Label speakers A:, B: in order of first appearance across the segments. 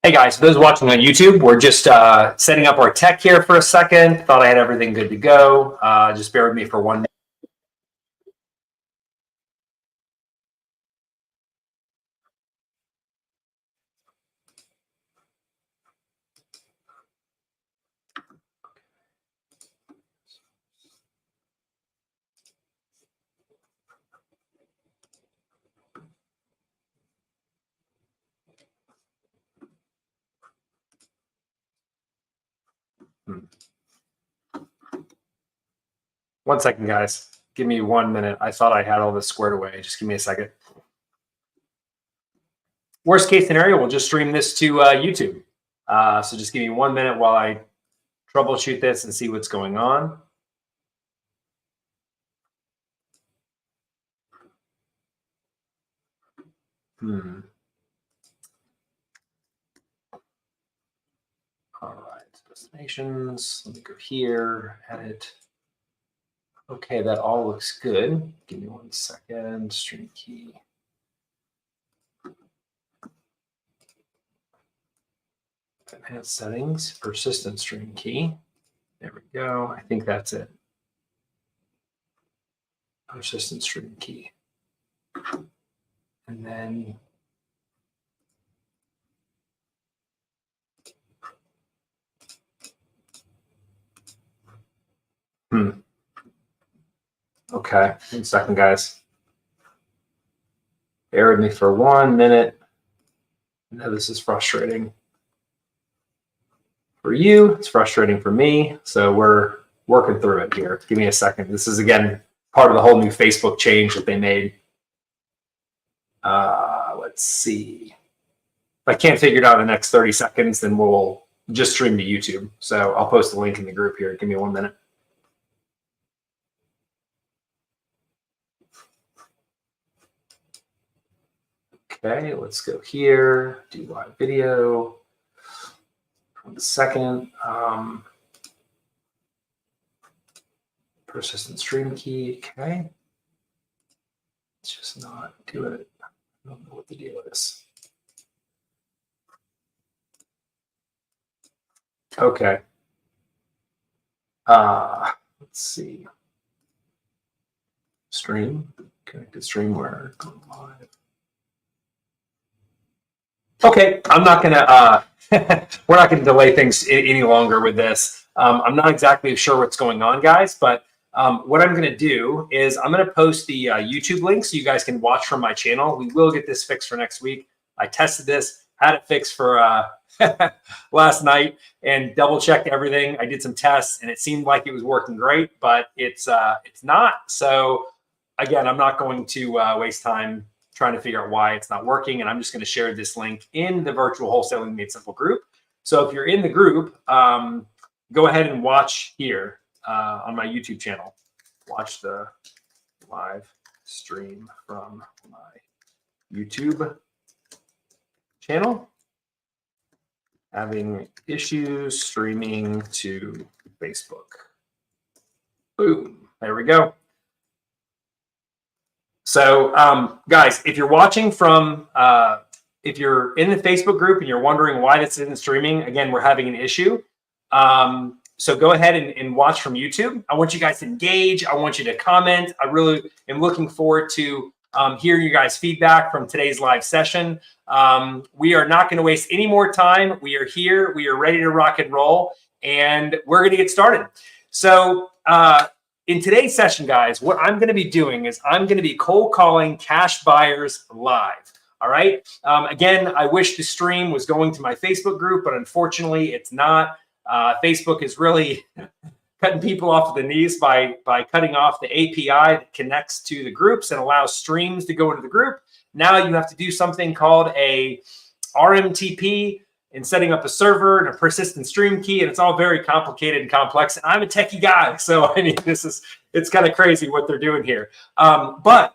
A: Hey guys, for those watching on YouTube, we're just setting up our tech here for a second. Thought I had everything good to go. Just bear with me for 1 minute. One second, guys. Give me 1 minute. I thought I had all this squared away. Just give me a second. Worst case scenario, we'll just stream this to YouTube. So just give me 1 minute while I troubleshoot this and see what's going on. All right, destinations. Let me go here, edit. Okay, that all looks good. Give me 1 second. Stream key. Advanced settings, persistent stream key. There we go. I think that's it. Persistent stream key. And then okay, 1 second, guys. Bear with me for 1 minute. I know this is frustrating for you. It's frustrating for me. So we're working through it here. Give me a second. This is, again, part of the whole new Facebook change that they made. Let's see. If I can't figure it out in the next 30 seconds, then we'll just stream to YouTube. So I'll post the link in the group here. Give me 1 minute. Okay, let's go here, do live video. 1 second. Persistent stream key, okay. It's just not doing it. I don't know what the deal is. Okay. Let's see. Stream, connected stream where go live. Okay, I'm not gonna, we're not gonna delay things any longer with this. I'm not exactly sure what's going on, guys, but what I'm gonna do is I'm gonna post the YouTube link so you guys can watch from my channel. We will get this fixed for next week. I tested this, had it fixed for last night and double checked everything. I did some tests and it seemed like it was working great, but it's not. So again, I'm not going to waste time trying to figure out why it's not working. And I'm just going to share this link in the virtual wholesaling made simple group. So if you're in the group, go ahead and watch here on my YouTube channel. Watch the live stream from my YouTube channel. Having issues streaming to Facebook. Boom, there we go. So guys, if you're watching from, if you're in the Facebook group and you're wondering why this isn't streaming, again, we're having an issue. So go ahead and watch from YouTube. I want you guys to engage. I want you to comment. I really am looking forward to hearing you guys' feedback from today's live session. We are not going to waste any more time. We are here. We are ready to rock and roll, and we're going to get started. So in today's session, guys, what I'm going to be doing is I'm going to be cold calling cash buyers live. All right. Again, I wish the stream was going to my Facebook group, but unfortunately it's not. Facebook is really cutting people off at the knees by cutting off the API that connects to the groups and allows streams to go into the group. Now you have to do something called a RMTP and setting up a server and a persistent stream key, and it's all very complicated and complex. And I'm a techie guy, so I mean, it's kind of crazy what they're doing here. But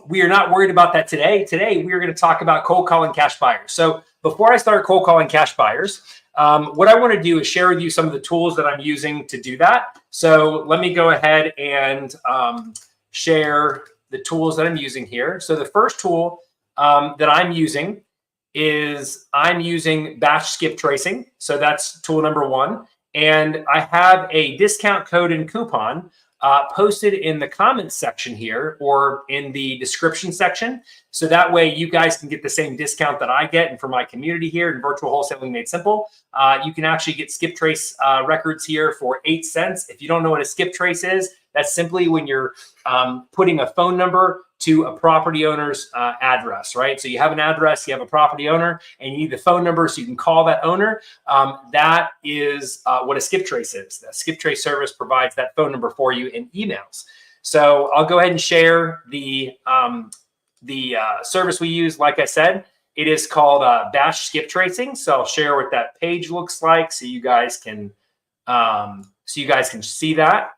A: we are not worried about that today. Today, we are going to talk about cold calling cash buyers. So before I start cold calling cash buyers, what I want to do is share with you some of the tools that I'm using to do that. So let me go ahead and share the tools that I'm using here. So the first tool that I'm using is I'm using BatchSkiptracing. So that's tool number one. And I have a discount code and coupon posted in the comments section here or in the description section. So that way you guys can get the same discount that I get. And for my community here in Virtual Wholesaling Made Simple, you can actually get skip trace records here for 8 cents. If you don't know what a skip trace is, that's simply when you're putting a phone number to a property owner's address, right? So you have an address, you have a property owner, and you need the phone number so you can call that owner. That is what a skip trace is. The skip trace service provides that phone number for you in emails. So I'll go ahead and share the service we use. Like I said, it is called BatchSkiptracing. So I'll share what that page looks like so you guys can see that.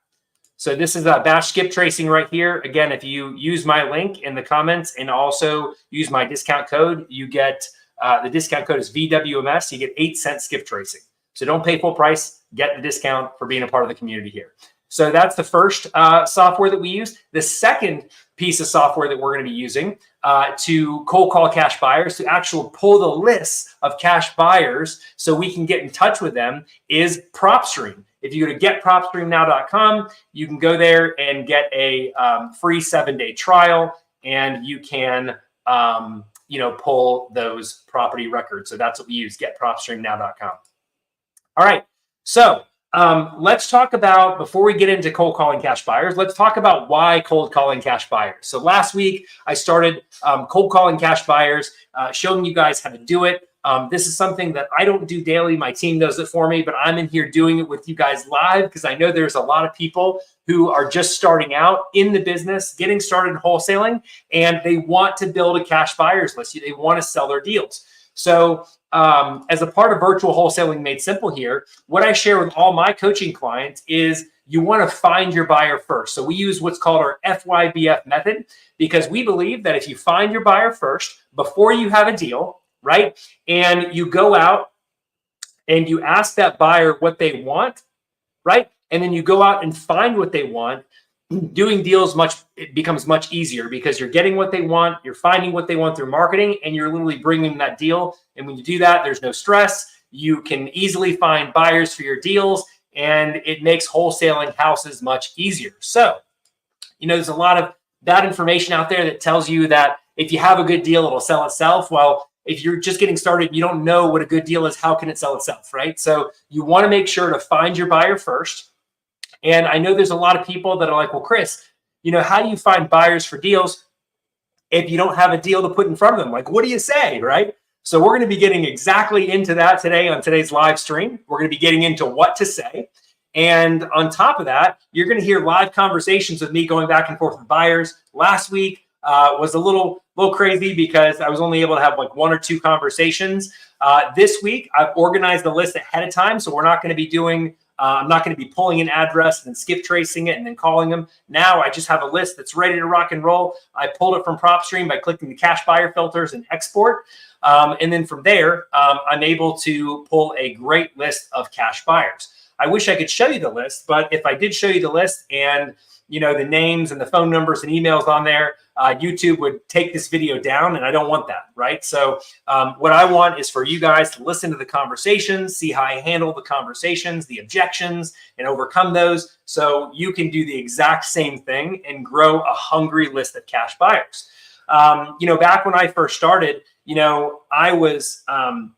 A: So this is BatchSkiptracing right here. Again, if you use my link in the comments and also use my discount code, you get the discount code is VWMS. You get 8 cent skip tracing. So don't pay full price. Get the discount for being a part of the community here. So that's the first software that we use. The second piece of software that we're going to be using to cold call cash buyers, to actually pull the lists of cash buyers so we can get in touch with them, is PropStream. If you go to getpropstreamnow.com, you can go there and get a free 7-day trial, and you can pull those property records. So that's what we use, getpropstreamnow.com. All right. So let's talk about, before we get into cold calling cash buyers, let's talk about why cold calling cash buyers. So last week I started cold calling cash buyers, showing you guys how to do it. This is something that I don't do daily. My team does it for me, but I'm in here doing it with you guys live because I know there's a lot of people who are just starting out in the business, getting started in wholesaling, and they want to build a cash buyers list. They want to sell their deals. So as a part of Virtual Wholesaling Made Simple here, what I share with all my coaching clients is you want to find your buyer first. So we use what's called our FYBF method, because we believe that if you find your buyer first before you have a deal, right, and you go out and you ask that buyer what they want, right, and then you go out and find what they want, doing deals it becomes much easier because you're getting what they want, you're finding what they want through marketing, and you're literally bringing that deal. And when you do that, there's no stress. You can easily find buyers for your deals, and it makes wholesaling houses much easier. So, there's a lot of bad information out there that tells you that if you have a good deal, it'll sell itself. Well, if you're just getting started, you don't know what a good deal is, how can it sell itself, right? So you want to make sure to find your buyer first. And I know there's a lot of people that are like, well, Chris, how do you find buyers for deals if you don't have a deal to put in front of them? Like, what do you say, right? So we're going to be getting exactly into that today on today's live stream. We're going to be getting into what to say. And on top of that, you're going to hear live conversations with me going back and forth with buyers. Last week was a little crazy because I was only able to have like 1 or 2 conversations. This week, I've organized the list ahead of time. So we're not going to be doing I'm not going to be pulling an address and skip tracing it and then calling them. Now I just have a list that's ready to rock and roll. I pulled it from PropStream by clicking the cash buyer filters and export. And then from there, I'm able to pull a great list of cash buyers. I wish I could show you the list, but if I did show you the list and the names and the phone numbers and emails on there, YouTube would take this video down, and I don't want that, right? So what I want is for you guys to listen to the conversations, see how I handle the conversations, the objections, and overcome those so you can do the exact same thing and grow a hungry list of cash buyers. Back when I first started, I was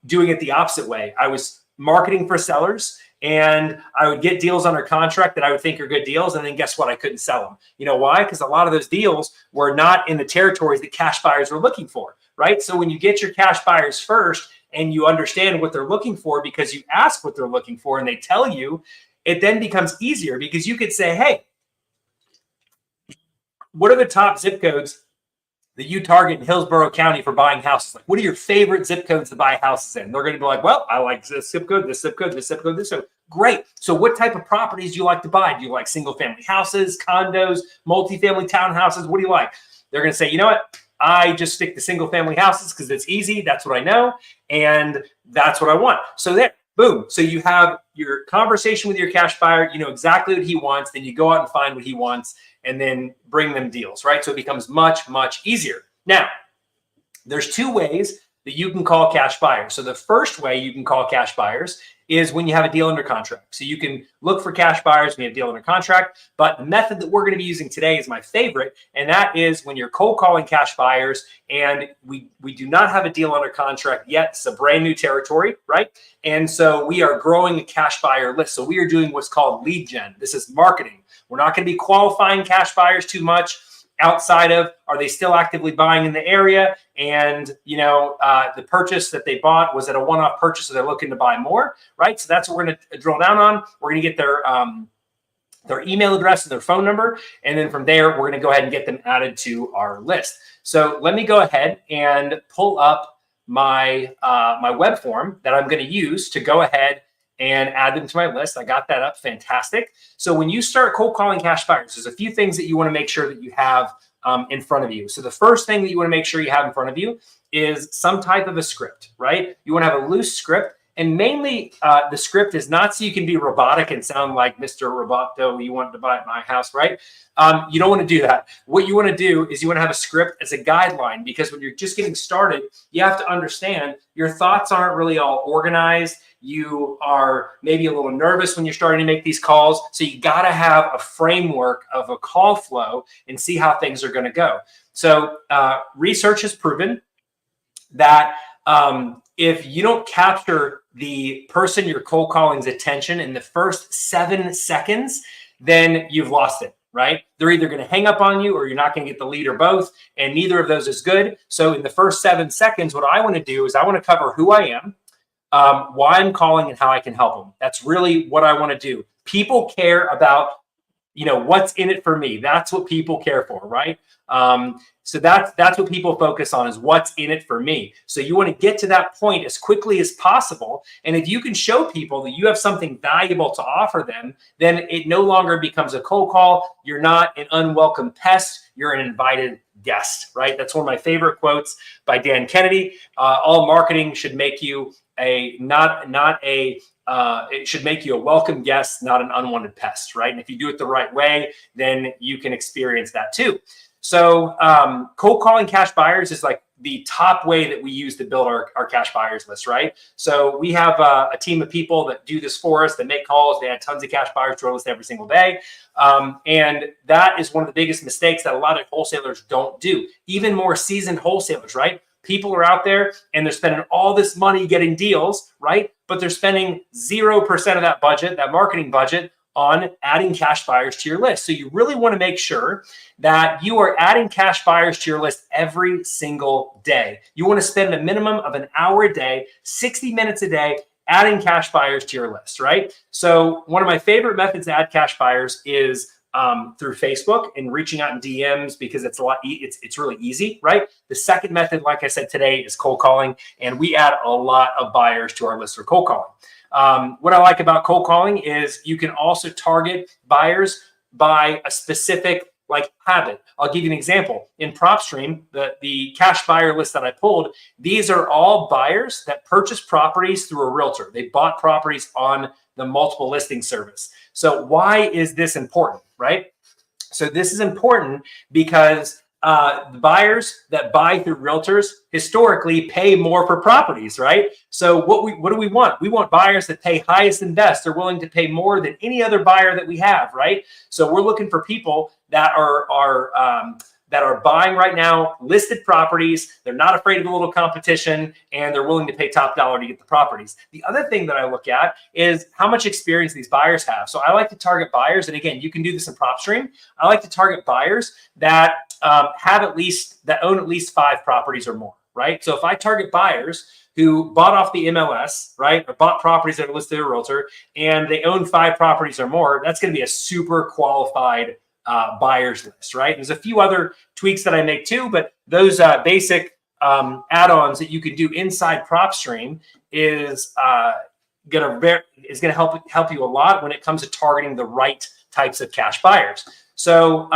A: doing it the opposite way. I was marketing for sellers, and I would get deals under contract that I would think are good deals. And then guess what? I couldn't sell them. You know why? Because a lot of those deals were not in the territories that cash buyers were looking for, right? So when you get your cash buyers first and you understand what they're looking for because you ask what they're looking for and they tell you, it then becomes easier because you could say, hey, what are the top zip codes that you target in Hillsborough County for buying houses? Like, what are your favorite zip codes to buy houses in? They're going to be like, well, I like this zip code, this zip code, this zip code, this zip code. Great. So what type of properties do you like to buy? Do you like single family houses, condos, multifamily townhouses? What do you like? They're going to say, you know what? I just stick to single family houses because it's easy. That's what I know. And that's what I want. So there, boom. So you have your conversation with your cash buyer. You know exactly what he wants. Then you go out and find what he wants and then bring them deals, right? So it becomes much, much easier. Now, there's 2 ways that you can call cash buyers. So the first way you can call cash buyers is when you have a deal under contract. So you can look for cash buyers when you have a deal under contract. But the method that we're going to be using today is my favorite, and that is when you're cold calling cash buyers and we do not have a deal under contract yet. It's a brand new territory, right? And so we are growing a cash buyer list. So we are doing what's called lead gen. This is marketing. We're not going to be qualifying cash buyers too much outside of, are they still actively buying in the area? And, the purchase that they bought, was it a one-off purchase, so they're looking to buy more, right? So that's what we're going to drill down on. We're going to get their email address and their phone number. And then from there, we're going to go ahead and get them added to our list. So let me go ahead and pull up my, my web form that I'm going to use to go ahead and add them to my list. I got that up. Fantastic. So when you start cold calling cash buyers, there's a few things that you want to make sure that you have in front of you. So the first thing that you want to make sure you have in front of you is some type of a script, right? You want to have a loose script. And mainly the script is not so you can be robotic and sound like Mr. Roboto, you want to buy my house, right? You don't want to do that. What you want to do is you want to have a script as a guideline, because when you're just getting started, you have to understand your thoughts aren't really all organized. You are maybe a little nervous when you're starting to make these calls. So you got to have a framework of a call flow and see how things are going to go. So research has proven that if you don't capture the person you're cold calling's attention in the first 7 seconds, then you've lost it, right? They're either going to hang up on you or you're not going to get the lead, or both. And neither of those is good. So in the first 7 seconds, what I want to do is I want to cover who I am, why I'm calling, and how I can help them. That's really what I want to do. People care about, what's in it for me. That's what people care for, right? So that's what people focus on, is what's in it for me. So you want to get to that point as quickly as possible. And if you can show people that you have something valuable to offer them, then it no longer becomes a cold call. You're not an unwelcome pest. You're an invited guest, right? That's one of my favorite quotes by Dan Kennedy. All marketing should make you it should make you a welcome guest, not an unwanted pest, right? And if you do it the right way, then you can experience that too. So cold calling cash buyers is like the top way that we use to build our cash buyers list, right? So we have a team of people that do this for us, that make calls. They add tons of cash buyers to our list every single day. And that is one of the biggest mistakes that a lot of wholesalers don't do. Even more seasoned wholesalers, right? People are out there and they're spending all this money getting deals, right? But they're spending 0% of that budget, that marketing budget, on adding cash buyers to your list. So you really want to make sure that you are adding cash buyers to your list every single day. You want to spend a minimum of an hour a day, 60 minutes a day, adding cash buyers to your list, right? So one of my favorite methods to add cash buyers is through Facebook and reaching out in DMs, because it's it's really easy, right? The second method, like I said today, is cold calling, and we add a lot of buyers to our list for cold calling. What I like about cold calling is you can also target buyers by a specific habit. I'll give you an example. In PropStream, the cash buyer list that I pulled, these are all buyers that purchase properties through a realtor. They bought properties on the multiple listing service. So why is this important, right? So this is important because the buyers that buy through realtors historically pay more for properties, right? So what do we want? We want buyers that pay highest and best. They're willing to pay more than any other buyer that we have, right? So we're looking for people that are buying right now listed properties. They're not afraid of a little competition, and they're willing to pay top dollar to get the properties. The other thing that I look at is how much experience these buyers have. So I like to target buyers, and again, you can do this in PropStream. I like to target buyers that own at least 5 properties or more, right? So if I target buyers who bought off the MLS, right, or bought properties that are listed to a realtor, and they own 5 properties or more, that's going to be a super qualified buyers list, right? There's a few other tweaks that I make too, but those basic add-ons that you can do inside PropStream is gonna help you a lot when it comes to targeting the right types of cash buyers. So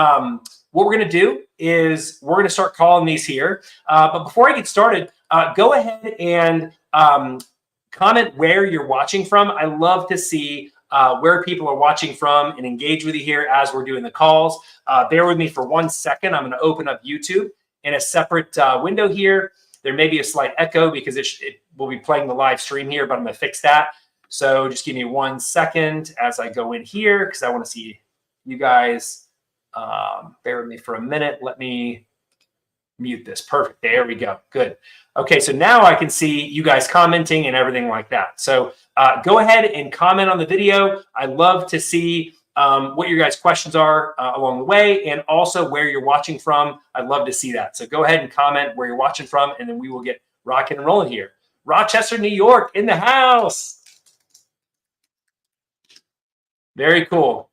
A: what we're gonna do is we're gonna start calling these here. But before I get started, go ahead and comment where you're watching from. I love to see where people are watching from and engage with you here as we're doing the calls. Bear with me for 1 second. I'm going to open up YouTube in a separate window here. There may be a slight echo because it will be playing the live stream here, but I'm going to fix that. So just give me 1 second as I go in here because I want to see you guys. Bear with me for a minute. Let me mute this. Perfect. There we go. Good. Okay, so now I can see you guys commenting and everything like that. So go ahead and comment on the video. I love to see what your guys' questions are along the way, and also where you're watching from. I'd love to see that. So go ahead and comment where you're watching from, and then we will get rocking and rolling here. Rochester, New York, in the house. Very cool.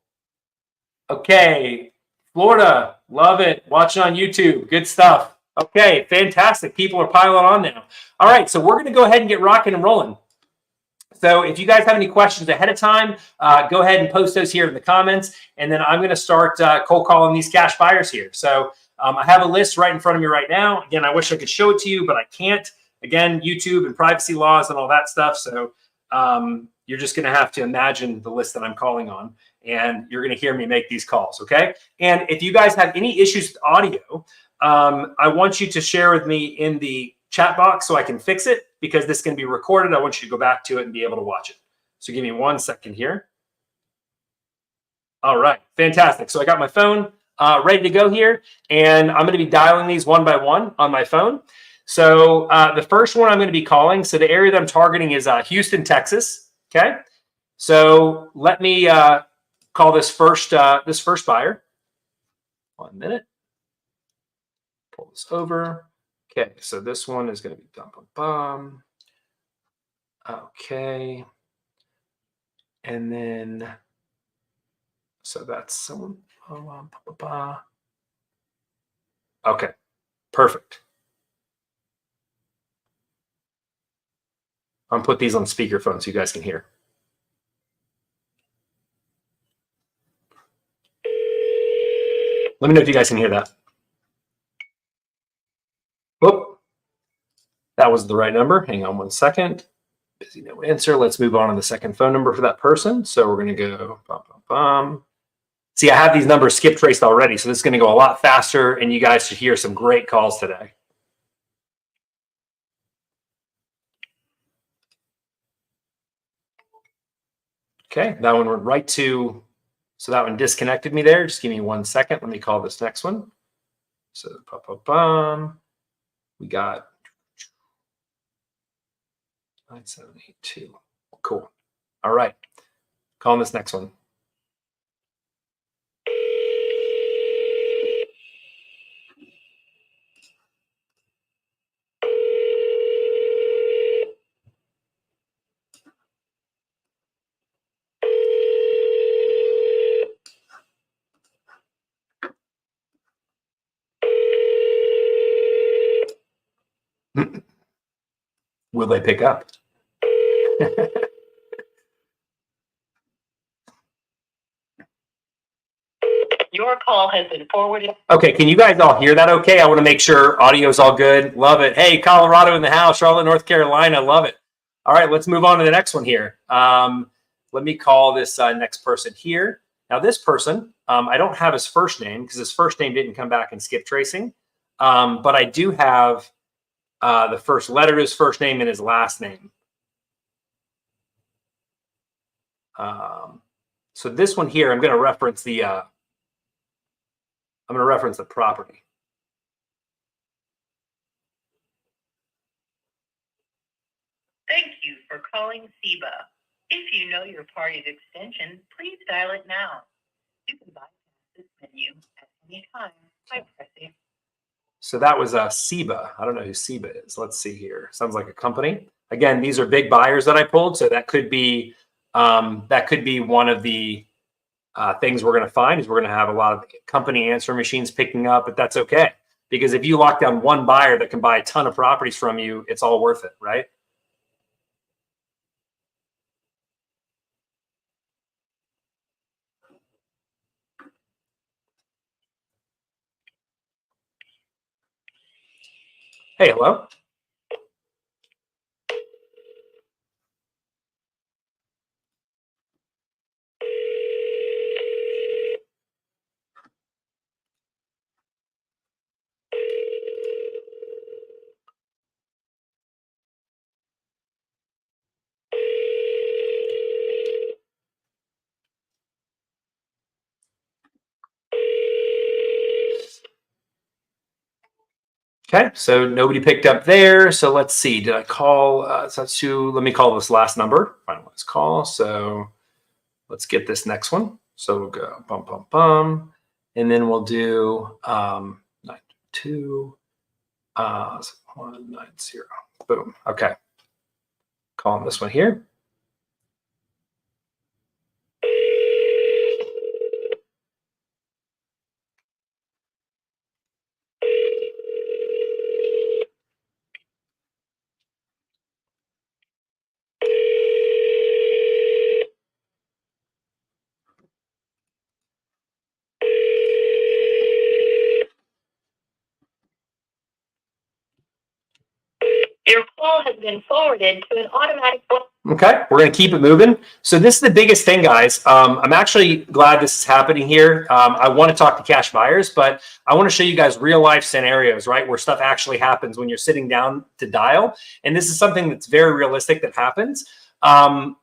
A: Okay, Florida, love it. Watching on YouTube, good stuff. Okay, fantastic. People are piling on now. All right, so we're going to go ahead and get rocking and rolling. So if you guys have any questions ahead of time, go ahead and post those here in the comments. And then I'm going to start cold calling these cash buyers here. So I have a list right in front of me right now. Again, I wish I could show it to you, but I can't. Again, YouTube and privacy laws and all that stuff. So you're just going to have to imagine the list that I'm calling on. And you're going to hear me make these calls, okay? And if you guys have any issues with audio, I want you to share with me in the chat box so I can fix it, because this can be recorded. I want you to go back to it and be able to watch it. So give me 1 second here. All right, fantastic. So I got my phone ready to go here, and I'm going to be dialing these one by one on my phone. So the first one I'm going to be calling, so the area that I'm targeting is Houston, Texas, okay? So let me call this first buyer. 1 minute. Pull this over. Okay, so this one is going to be bum. Okay. And then, so that's someone. Okay, perfect. I'm put these on speakerphone so you guys can hear. Let me know if you guys can hear that. Whoop. That was the right number. Hang on 1 second. Busy, no answer. Let's move on to the second phone number for that person. So we're going to go See, I have these numbers skip traced already, so this is going to go a lot faster, and you guys should hear some great calls today. Okay, that one went right to, so that one disconnected me there. Just give me 1 second. Let me call this next one. So we got 9782. Cool. All right, calling this next one. Will they pick up?
B: Your call has been forwarded.
A: Okay, can you guys all hear that okay? I want to make sure audio is all good. Love it. Hey, Colorado in the house, Charlotte, North Carolina. Love it. All right, let's move on to the next one here. Let me call this next person here. Now, this person, I don't have his first name because his first name didn't come back in skip tracing. But I do have the first letter of his first name and his last name. So this one here, I'm going to reference the property.
B: Thank you for calling SEBA. If you know your party's extension, please dial it now. You can bypass this menu at any time by pressing.
A: So that was SEBA. I don't know who SEBA is. Let's see here. Sounds like a company. Again, these are big buyers that I pulled, so that could be one of the things we're going to find is we're going to have a lot of company answer machines picking up, but that's okay. Because if you lock down one buyer that can buy a ton of properties from you, it's all worth it, right? Hey, hello. Okay, so nobody picked up there. So let's see. Did I call? Let me call this last number. Finalize call. So let's get this next one. So we'll go bum bum bum, and then we'll do 92 190. Boom. Okay. Calling this one here.
B: Your call has been forwarded to an automatic.
A: Okay, we're going to keep it moving. So this is the biggest thing, guys. I'm actually glad this is happening here. I want to talk to cash buyers, but I want to show you guys real life scenarios, right, where stuff actually happens when you're sitting down to dial. And this is something that's very realistic that happens.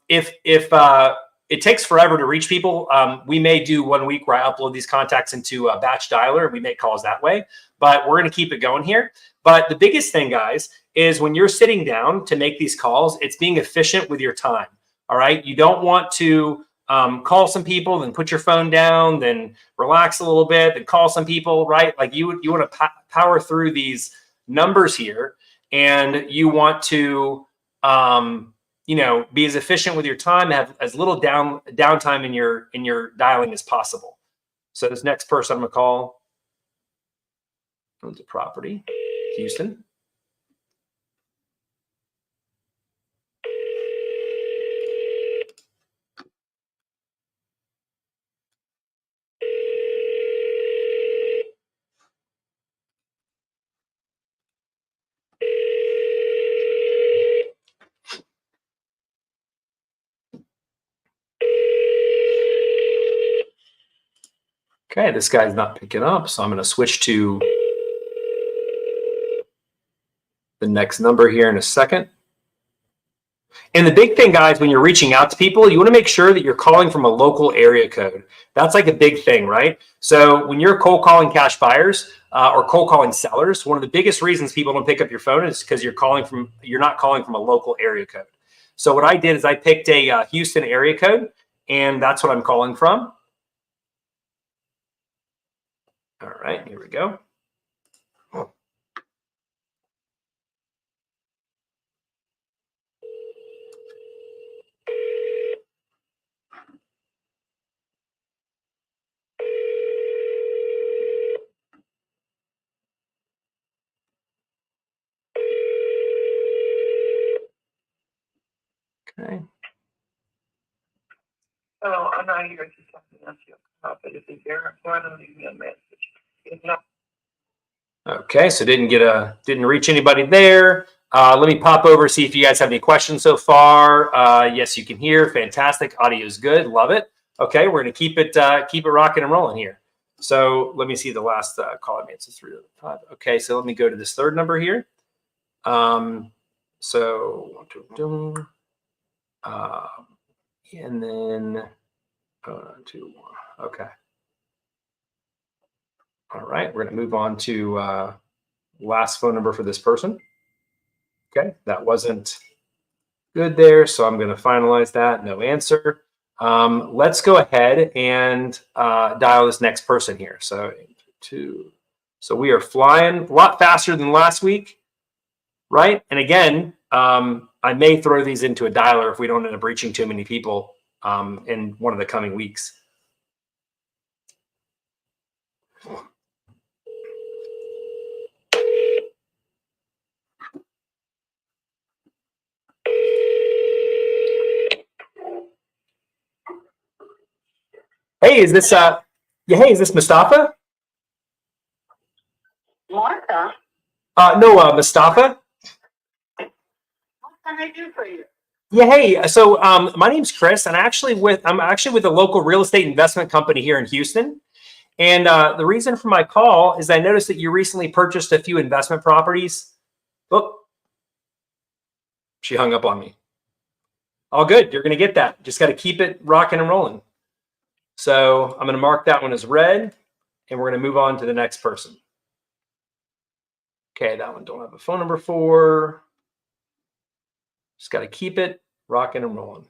A: If it takes forever to reach people, we may do 1 week where I upload these contacts into a batch dialer and we make calls that way. But we're going to keep it going here. But the biggest thing, guys, is when you're sitting down to make these calls, it's being efficient with your time. All right. You don't want to call some people, then put your phone down, then relax a little bit, then call some people, right? Like you want to power through these numbers here, and you want to, be as efficient with your time, have as little downtime in your dialing as possible. So this next person I'm gonna call owns a property, Houston. Okay, this guy's not picking up, so I'm going to switch to the next number here in a second. And the big thing, guys, when you're reaching out to people, you want to make sure that you're calling from a local area code. That's like a big thing, right? So when you're cold calling cash buyers or cold calling sellers, one of the biggest reasons people don't pick up your phone is because you're not calling from a local area code. So what I did is I picked a Houston area code, and that's what I'm calling from. All right, here we go. Okay.
B: Oh, I'm not here to something else. If it's there, why don't leave me a message? If not.
A: Okay, so didn't reach anybody there. Let me pop over, see if you guys have any questions so far. Yes, you can hear. Fantastic. Audio is good. Love it. Okay, we're gonna keep it rocking and rolling here. So let me see the last call I made. So 305. Okay, so let me go to this third number here. So and then 2 1. Okay. All right, we're going to move on to last phone number for this person. Okay, that wasn't good there, so I'm going to finalize that. No answer. Let's go ahead and dial this next person here. So 2. So we are flying a lot faster than last week, right? And again, I may throw these into a dialer if we don't end up reaching too many people in one of the coming weeks. Hey, is this is this Mustafa?
B: Martha,
A: No, Mustafa.
B: what can I do for you?
A: Yeah, hey. So my name's Chris, and I'm actually with a local real estate investment company here in Houston. And the reason for my call is I noticed that you recently purchased a few investment properties. Oh, she hung up on me. All good. You're going to get that. Just got to keep it rocking and rolling. So I'm going to mark that one as red, and we're going to move on to the next person. Okay, that one don't have a phone number for. Just got to keep it rocking and rolling.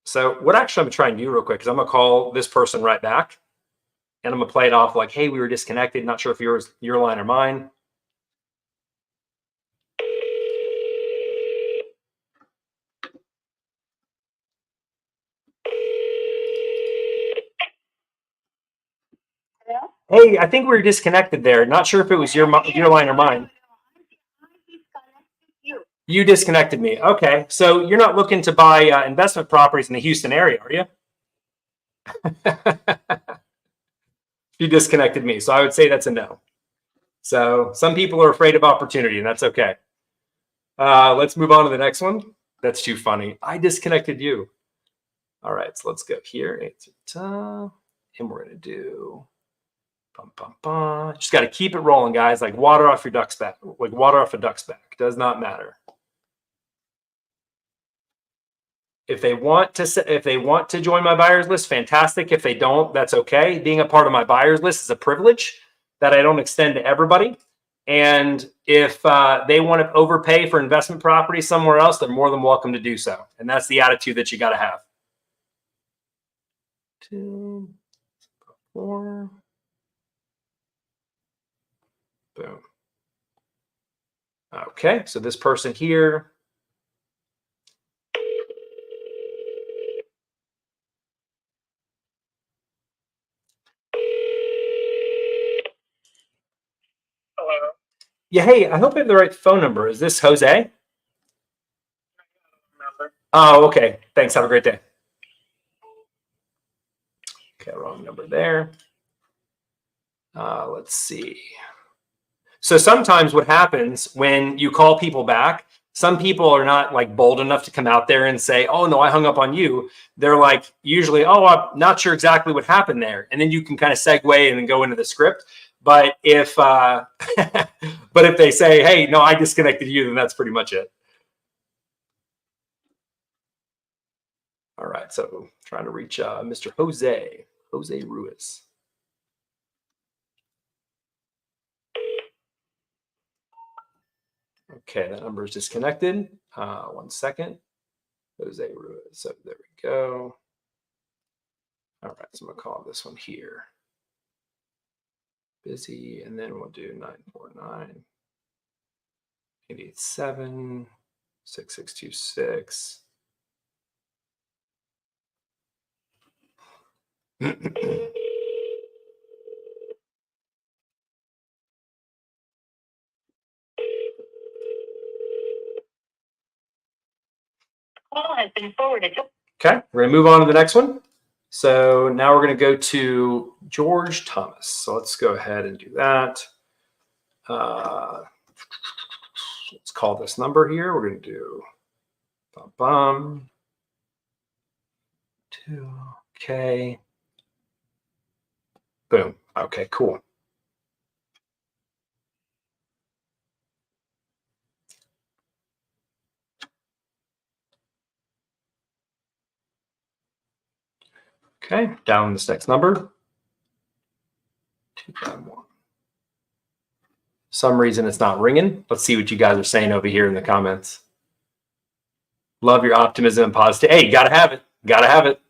A: So what actually I'm gonna try and do real quick is I'm gonna call this person right back, and I'm gonna play it off like, "Hey, we were disconnected. Not sure if yours your line or mine."
B: Hello?
A: Hey, I think we were disconnected there. Not sure if it was your line or mine. You disconnected me. Okay, so you're not looking to buy investment properties in the Houston area, are you? You disconnected me, so I would say that's a no. So some people are afraid of opportunity, and that's okay. Let's move on to the next one. That's too funny. I disconnected you. All right, so let's go here. And we're gonna do bum, bum, bum. Just got to keep it rolling, guys. Like water off your duck's back. Like water off a duck's back. Does not matter. If they want to join my buyers list, fantastic. If they don't, that's okay. Being a part of my buyers list is a privilege that I don't extend to everybody. And if they want to overpay for investment property somewhere else, they're more than welcome to do so. And that's the attitude that you got to have. 2, 4. Boom. Okay, so this person here.
B: Hello.
A: Yeah, hey, I hope I have the right phone number. Is this Jose? Oh, okay. Thanks. Have a great day. Okay, wrong number there. Let's see. So sometimes what happens when you call people back, some people are not like bold enough to come out there and say, "Oh no, I hung up on you." They're like usually, "Oh, I'm not sure exactly what happened there," and then you can kind of segue and then go into the script. But if but if they say, "Hey, no, I disconnected you," then that's pretty much it. All right, so trying to reach Mr. Jose Ruiz. Okay, that number is disconnected. 1 second. Jose Ruiz. So there we go. All right, so I'm gonna call this one here. Busy, and then we'll do 949 887 6626.
B: Call has been forwarded.
A: Okay, we're gonna move on to the next one. So now we're gonna go to George Thomas. So let's go ahead and do that. Let's call this number here. We're gonna do bum bum 2. Okay. Boom. Okay, cool. Okay, down this next number. 251. Some reason it's not ringing. Let's see what you guys are saying over here in the comments. Love your optimism and positivity. Hey, gotta have it. Gotta have it.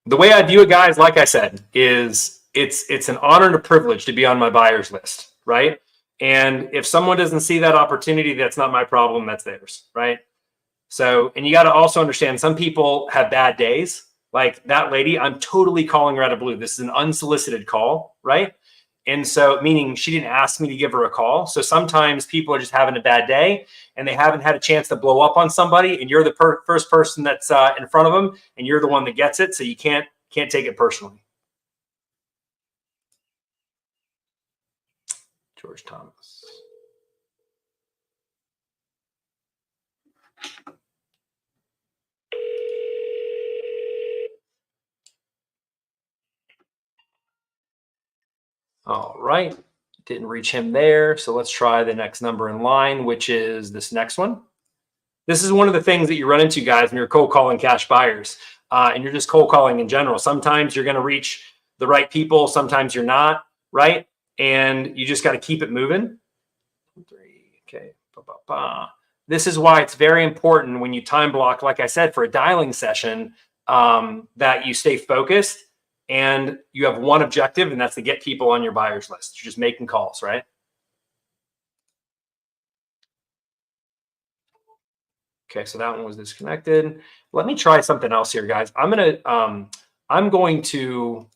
A: The way I view it, guys, like I said, is it's an honor and a privilege to be on my buyers list, right? And if someone doesn't see that opportunity, that's not my problem, that's theirs, right? So, and you got to also understand some people have bad days. Like that lady, I'm totally calling her out of blue. This is an unsolicited call, right? And so, meaning she didn't ask me to give her a call. So sometimes people are just having a bad day and they haven't had a chance to blow up on somebody, and you're the first person that's in front of them, and you're the one that gets it. So you can't take it personally. George Thomas. All right. Didn't reach him there. So let's try the next number in line, which is this next one. This is one of the things that you run into, guys, when you're cold calling cash buyers. and you're just cold calling in general. Sometimes you're going to reach the right people. Sometimes you're not, right? And you just got to keep it moving. 3, okay. This is why it's very important when you time block, like I said, for a dialing session, that you stay focused and you have one objective, and that's to get people on your buyers list. You're just making calls, right? Okay, so that one was disconnected. Let me try something else here, guys. I'm going to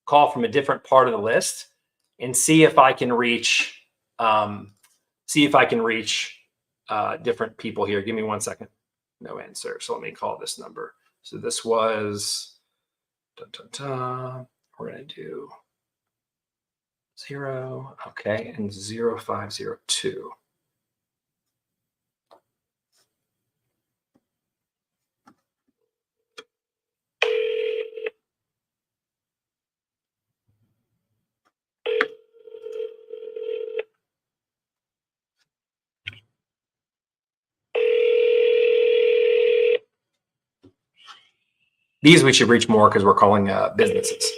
A: call from a different part of the list and see if I can reach different people here. Give me 1 second. No answer. So let me call this number. So this was, we're going to do 0, okay, and 0502. These we should reach more because we're calling businesses.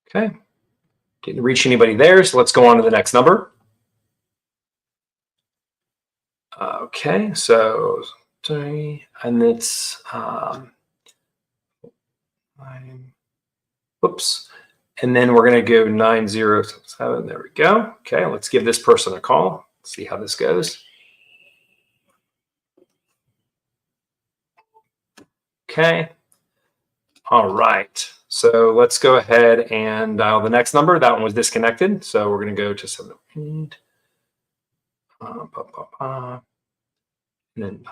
A: Okay, didn't reach anybody there, so let's go on to the next number. Okay, so and it's whoops, and then we're going to go 907. There we go. Okay, let's give this person a call. See how this goes. Okay. All right. So let's go ahead and dial the next number. That one was disconnected. So we're going to go to 7. And then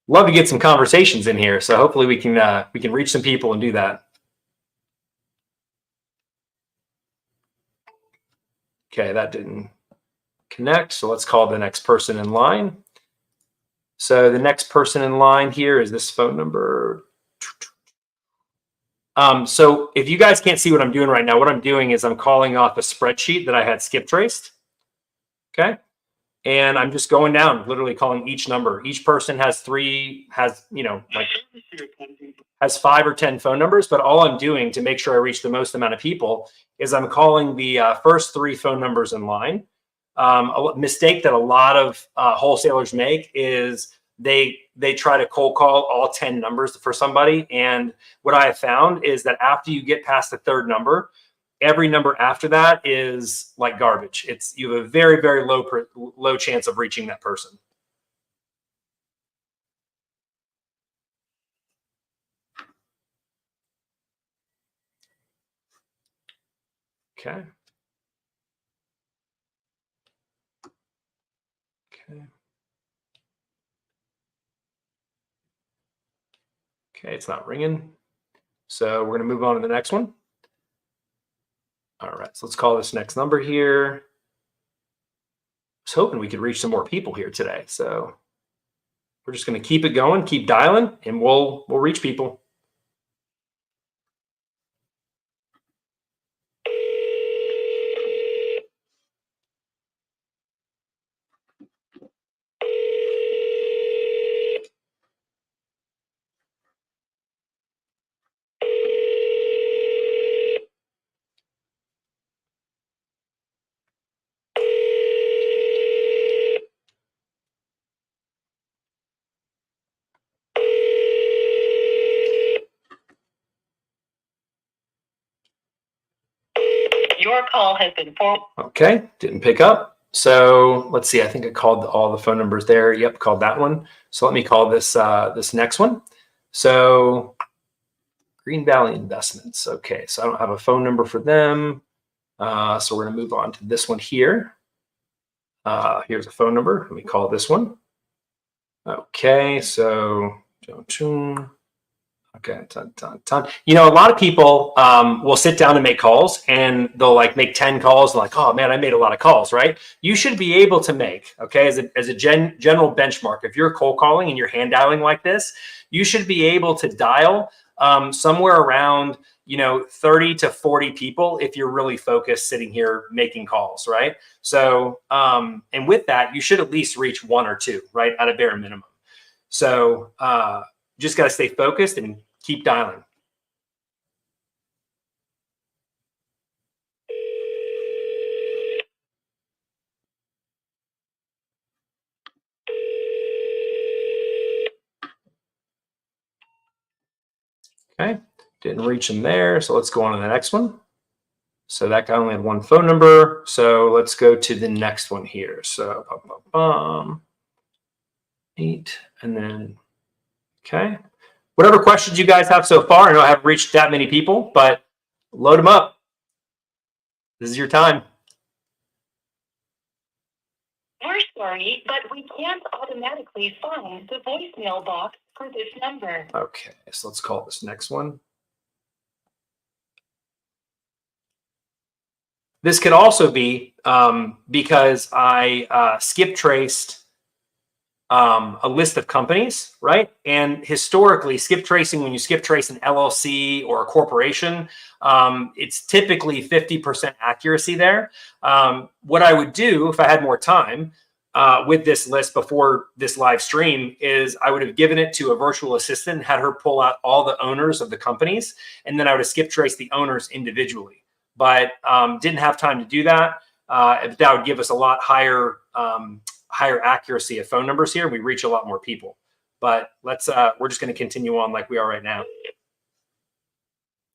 A: love to get some conversations in here. So hopefully we can reach some people and do that. Okay, that didn't connect. So let's call the next person in line. So the next person in line here is this phone number. So if you guys can't see what I'm doing right now, what I'm doing is I'm calling off a spreadsheet that I had skip traced. Okay. And I'm just going down, literally calling each number. Each person has 5 or 10 phone numbers, but all I'm doing to make sure I reach the most amount of people is I'm calling the first 3 phone numbers in line. A mistake that a lot of wholesalers make is they try to cold call all 10 numbers for somebody. And what I have found is that after you get past the 3rd number, every number after that is like garbage. You have a very, very low chance of reaching that person. Okay. Okay. Okay, it's not ringing. So we're going to move on to the next one. All right, so let's call this next number here. I was hoping we could reach some more people here today. So we're just going to keep it going, keep dialing, and we'll reach people.
B: Your call has been forwarded.
A: Okay, didn't pick up. So let's see. I think I called all the phone numbers there. Yep, called that one. So let me call this this next one. So Green Valley Investments. Okay, so I don't have a phone number for them. So we're going to move on to this one here. Here's a phone number. Let me call this one. Okay, so Okay, ton. You know, a lot of people will sit down and make calls, and they'll like make 10 calls and like, oh man, I made a lot of calls, right? You should be able to make, okay, as a general benchmark, if you're cold calling and you're hand dialing like this, you should be able to dial somewhere around, you know, 30 to 40 people if you're really focused sitting here making calls, right? So, and with that, you should at least reach 1 or 2, right, at a bare minimum. So, just got to stay focused and keep dialing. Okay, didn't reach him there. So let's go on to the next one. So that guy only had 1 phone number. So let's go to the next one here. So 8, and then, okay. Whatever questions you guys have so far, I know I haven't reached that many people, but load them up. This is your time.
B: We're sorry, but we can't automatically find the voicemail box for this number.
A: Okay, so let's call this next one. This could also be because I skip traced a list of companies, right? And historically, skip tracing, when you skip trace an LLC or a corporation, it's typically 50% accuracy there. What I would do if I had more time with this list before this live stream is I would have given it to a virtual assistant, had her pull out all the owners of the companies, and then I would have skip traced the owners individually. But didn't have time to do that. That would give us a lot higher accuracy of phone numbers here. We reach a lot more people. But let's we're just going to continue on like we are right now.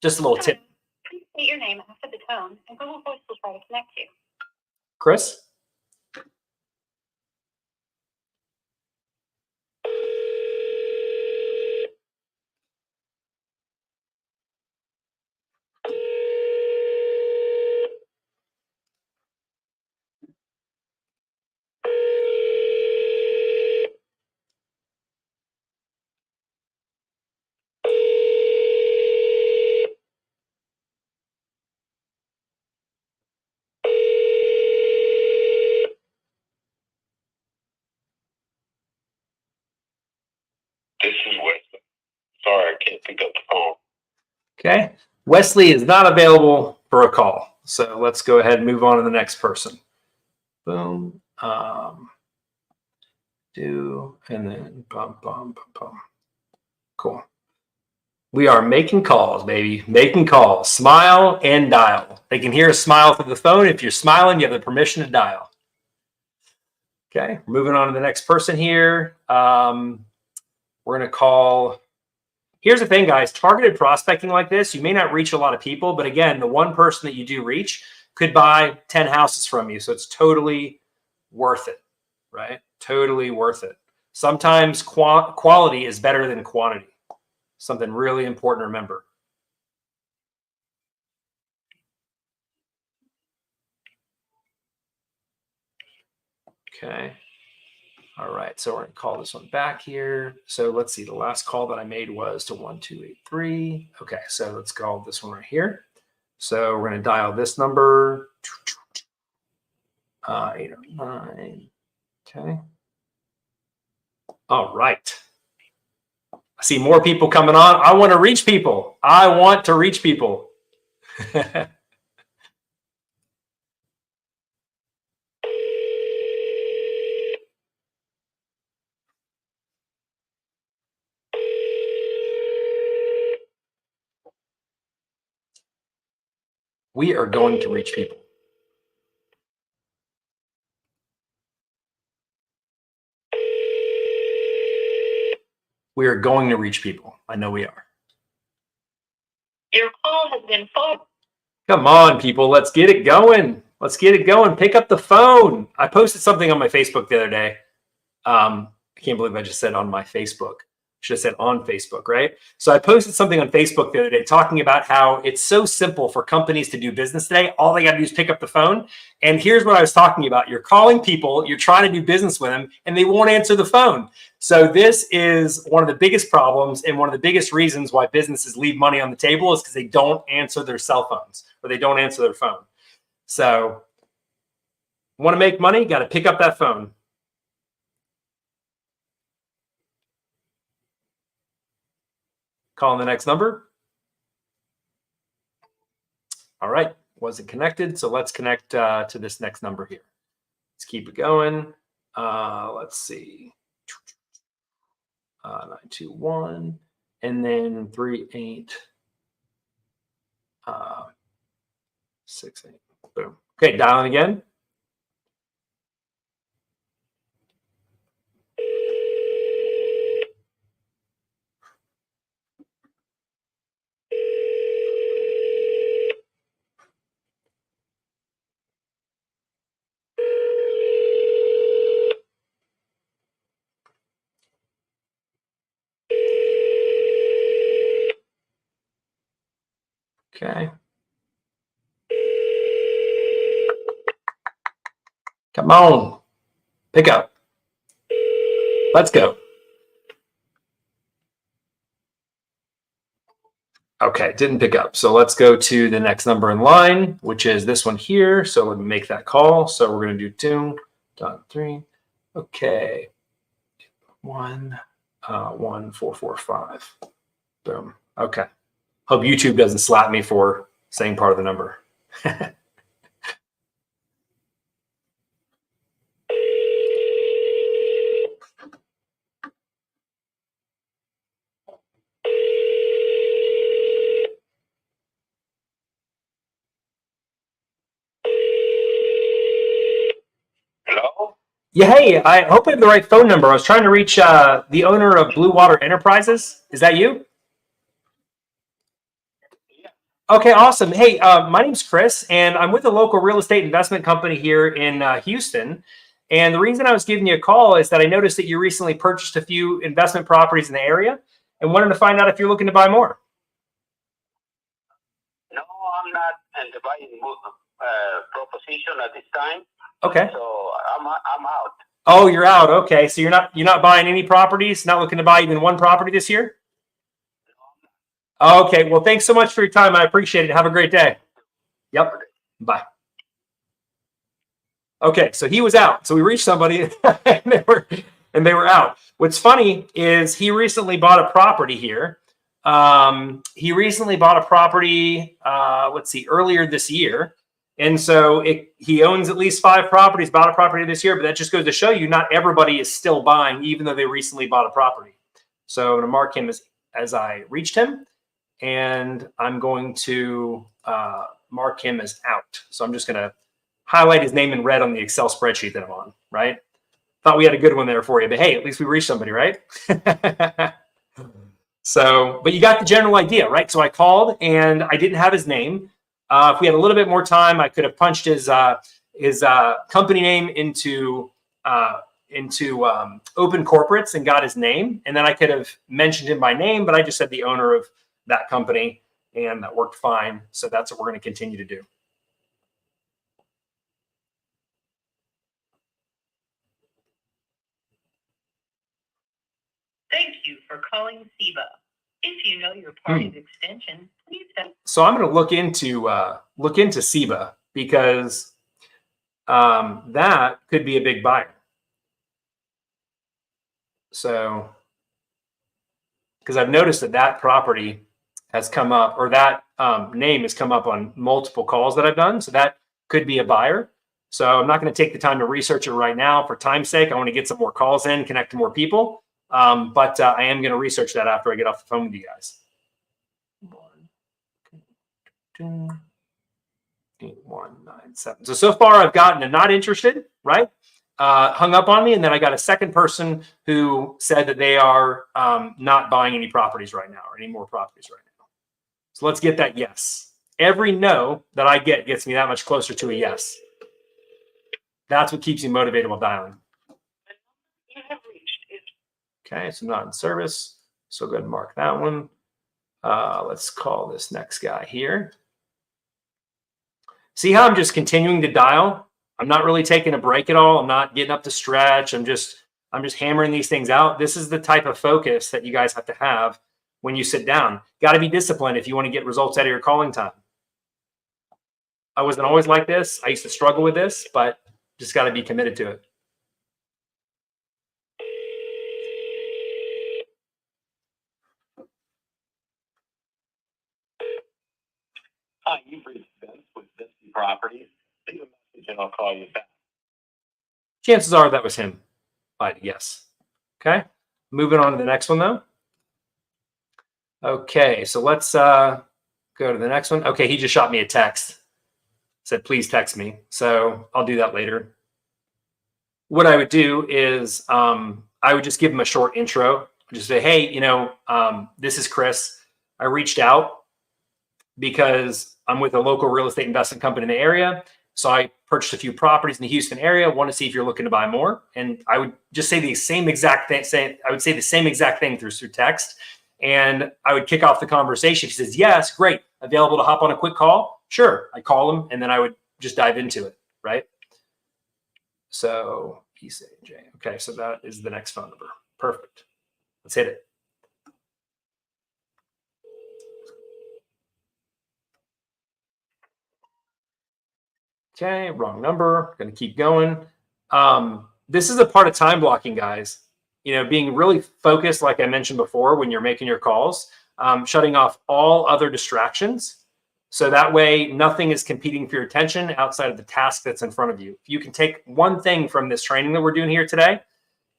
A: Just a little tip.
B: Please state your name after the tone, and Google Voice will try to connect you.
A: Chris?
C: This is Wesley. Sorry, I can't pick up the phone.
A: Okay. Wesley is not available for a call. So let's go ahead and move on to the next person. Boom. And then bum. Cool. We are making calls, baby. Making calls. Smile and dial. They can hear a smile through the phone. If you're smiling, you have the permission to dial. Okay. Moving on to the next person here. We're going to call. Here's the thing, guys. Targeted prospecting like this, you may not reach a lot of people, but again, the one person that you do reach could buy 10 houses from you. So it's totally worth it, right? Totally worth it. Sometimes quality is better than quantity. Something really important to remember. Okay. All right. So we're going to call this one back here. So let's see. The last call that I made was to 1283. Okay. So let's call this one right here. So we're going to dial this number. 809. Okay. All right. I see more people coming on. I want to reach people. I want to reach people. We are going to reach people. We are going to reach people. I know we are.
B: Your call has been forwarded.
A: Come on, people. Let's get it going. Let's get it going. Pick up the phone. I posted something on my Facebook the other day. I can't believe I just said on my Facebook. Should have said on Facebook, right? So I posted something on Facebook the other day talking about how it's so simple for companies to do business today. All they got to do is pick up the phone. And here's what I was talking about. You're calling people, you're trying to do business with them, and they won't answer the phone. So this is one of the biggest problems and one of the biggest reasons why businesses leave money on the table is because they don't answer their cell phones or they don't answer their phone. So want to make money, got to pick up that phone. Calling the next number. All right, wasn't connected, so let's connect to this next number here. Let's keep it going. Let's see. 921 and then 38 68. Boom. Okay, dialing again. Okay. Come on. Pick up. Let's go. Okay, didn't pick up. So let's go to the next number in line, which is this one here. So let me make that call. So we're going to do 2.3. Okay. 11445. Boom. Okay. Hope YouTube doesn't slap me for saying part of the number.
C: Hello?
A: Yeah, hey, I hope I have the right phone number. I was trying to reach the owner of Blue Water Enterprises. Is that you? Okay, awesome. Hey, my name's Chris, and I'm with a local real estate investment company here in Houston. And the reason I was giving you a call is that I noticed that you recently purchased a few investment properties in the area and wanted to find out if you're looking to buy more.
C: No, I'm not in the buying proposition at this time.
A: Okay.
C: So I'm out.
A: Oh, you're out. Okay, so you're not buying any properties. Not looking to buy even one property this year. Okay. Well, thanks so much for your time. I appreciate it. Have a great day. Yep. Bye. Okay, so he was out. So we reached somebody, and they were out. What's funny is he recently bought a property here. He recently bought a property. Let's see, earlier this year. And so he owns at least 5 properties, bought a property this year, but that just goes to show you not everybody is still buying, even though they recently bought a property. So I'm going to mark him as I reached him, and I'm going to mark him as out. So I'm just going to highlight his name in red on the Excel spreadsheet that I'm on, right? Thought we had a good one there for you, but hey, at least we reached somebody, right? So, but you got the general idea, right? So I called and I didn't have his name. If we had a little bit more time, I could have punched his company name into Open Corporates and got his name, and then I could have mentioned him by name, but I just said the owner of that company, and that worked fine. So that's what we're going to continue to do.
B: Thank you for calling SEBA. If you know your party's extension, please dial.
A: So I'm going to look into SEBA because that could be a big buyer. So, because I've noticed that property has come up, or that name has come up on multiple calls that I've done. So that could be a buyer. So I'm not going to take the time to research it right now for time's sake. I want to get some more calls in, connect to more people. But I am going to research that after I get off the phone with you guys. 8197. So far I've gotten a not interested, right? Hung up on me, and then I got a second person who said that they are not buying any properties right now, or any more properties right now. So let's get that yes. Every no that I get gets me that much closer to a yes. That's what keeps me motivated while dialing. Okay, so not in service. So go ahead and mark that one. Let's call this next guy here. See how I'm just continuing to dial? I'm not really taking a break at all. I'm not getting up to stretch. I'm just hammering these things out. This is the type of focus that you guys have to have when you sit down. Got to be disciplined if you want to get results out of your calling time. I wasn't always like this. I used to struggle with this, but just got to be committed to it.
C: Hi, you've reached Vince with Vince Properties. Leave a message and I'll call you back.
A: Chances are that was him. But yes. Okay. Moving on to the next one though. Okay, so let's go to the next one. Okay, he just shot me a text. Said, please text me. So I'll do that later. What I would do is I would just give him a short intro. Just say, hey, this is Chris. I reached out because I'm with a local real estate investment company in the area. So I purchased a few properties in the Houston area. Want to see if you're looking to buy more. And I would just say the same exact thing. I would say the same exact thing through text. And I would kick off the conversation. If he says, yes, great. Available to hop on a quick call? Sure. I call him and then I would just dive into it. Right. So PSAJ. Okay. So that is the next phone number. Perfect. Let's hit it. Okay, wrong number. Going to keep going. This is a part of time blocking, guys. Being really focused, like I mentioned before, when you're making your calls, shutting off all other distractions. So that way, nothing is competing for your attention outside of the task that's in front of you. If you can take one thing from this training that we're doing here today,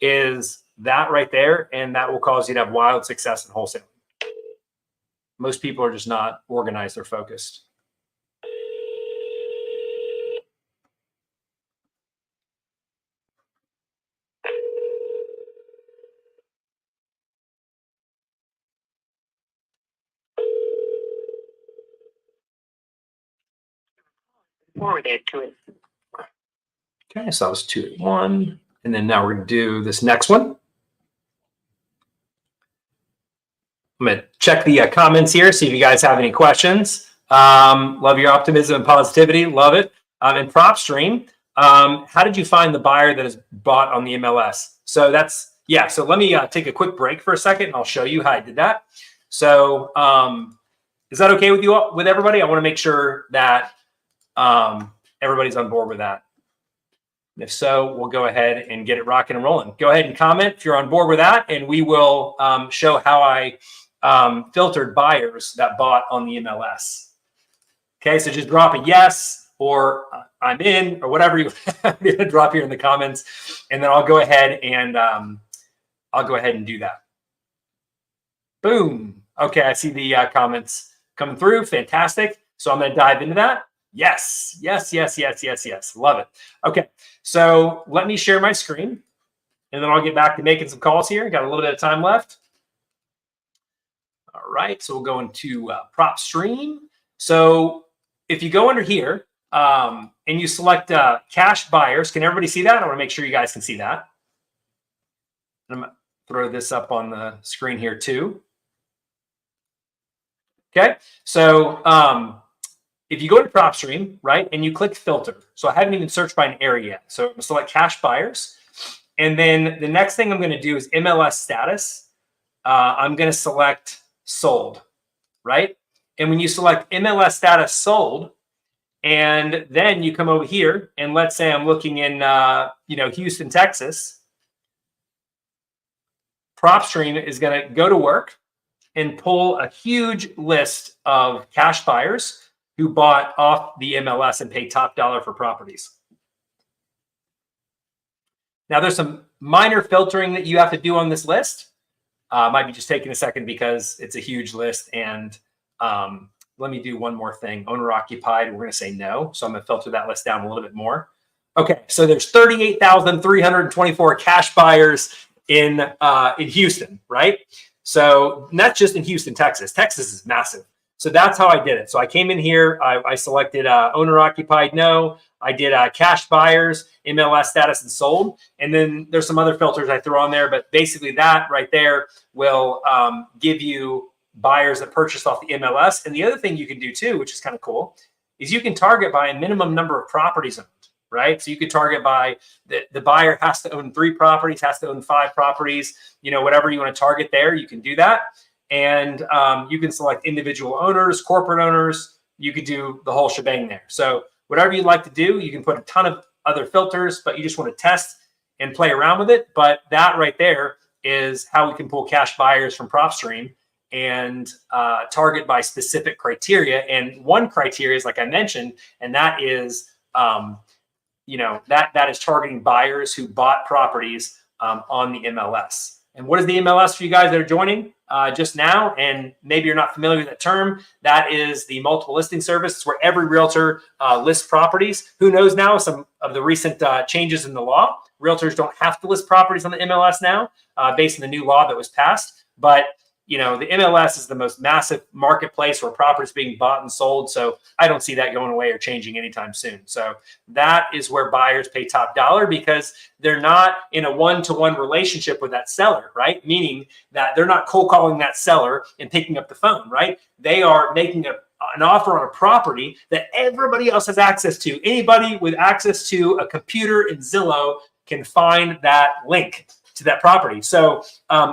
A: is that right there, and that will cause you to have wild success in wholesaling. Most people are just not organized or focused.
B: Forwarded to it.
A: Okay, so that was 281. And then now we're going to do this next one. I'm going to check the comments here, see if you guys have any questions. Love your optimism and positivity. Love it. And PropStream, how did you find the buyer that is bought on the MLS? So that's, yeah. So let me take a quick break for a second and I'll show you how I did that. So is that okay with you all, with everybody? I want to make sure that everybody's on board with that. And if so, we'll go ahead and get it rocking and rolling. Go ahead and comment if you're on board with that, and we will show how I filtered buyers that bought on the MLS. Okay, so just drop a yes or I'm in or whatever you drop here in the comments, and then I'll go ahead and do that. Boom. Okay, I see the comments coming through. Fantastic. So I'm going to dive into that. Yes, yes, yes, yes, yes, yes. Love it. Okay, so let me share my screen, and then I'll get back to making some calls here. Got a little bit of time left. All right, so we'll go into PropStream. So if you go under here and you select cash buyers, can everybody see that? I want to make sure you guys can see that. I'm going to throw this up on the screen here too. Okay, so if you go to PropStream, right, and you click filter, so I haven't even searched by an area yet. So I'm going to select cash buyers. And then the next thing I'm going to do is MLS status. I'm going to select sold, right? And when you select MLS status sold, and then you come over here, and let's say I'm looking in, Houston, Texas, PropStream is going to go to work and pull a huge list of cash buyers who bought off the MLS and paid top dollar for properties. Now, there's some minor filtering that you have to do on this list. Might be just taking a second because it's a huge list. And let me do one more thing. Owner occupied, we're going to say no. So I'm going to filter that list down a little bit more. Okay, so there's 38,324 cash buyers in Houston, right? So not just in Houston, Texas. Texas is massive. So that's how I did it. So I came in here, I selected owner occupied, no. I did cash buyers, MLS status, and sold. And then there's some other filters I threw on there, but basically that right there will give you buyers that purchased off the MLS. And the other thing you can do too, which is kind of cool, is you can target by a minimum number of properties owned, right? So you could target by the buyer has to own 3 properties, has to own 5 properties, whatever you want to target there, you can do that. And you can select individual owners, corporate owners. You could do the whole shebang there. So whatever you'd like to do, you can put a ton of other filters, but you just want to test and play around with it. But that right there is how we can pull cash buyers from PropStream and target by specific criteria. And one criteria is, like I mentioned, and that is, that is targeting buyers who bought properties on the MLS. And what is the MLS for you guys that are joining just now? And maybe you're not familiar with that term. That is the multiple listing service. It's where every realtor lists properties. Who knows now some of the recent changes in the law? Realtors don't have to list properties on the MLS now based on the new law that was passed. But the MLS is the most massive marketplace where property is being bought and sold. So I don't see that going away or changing anytime soon. So that is where buyers pay top dollar because they're not in a one-to-one relationship with that seller, right? Meaning that they're not cold calling that seller and picking up the phone, right? They are making an offer on a property that everybody else has access to. Anybody with access to a computer in Zillow can find that link to that property. So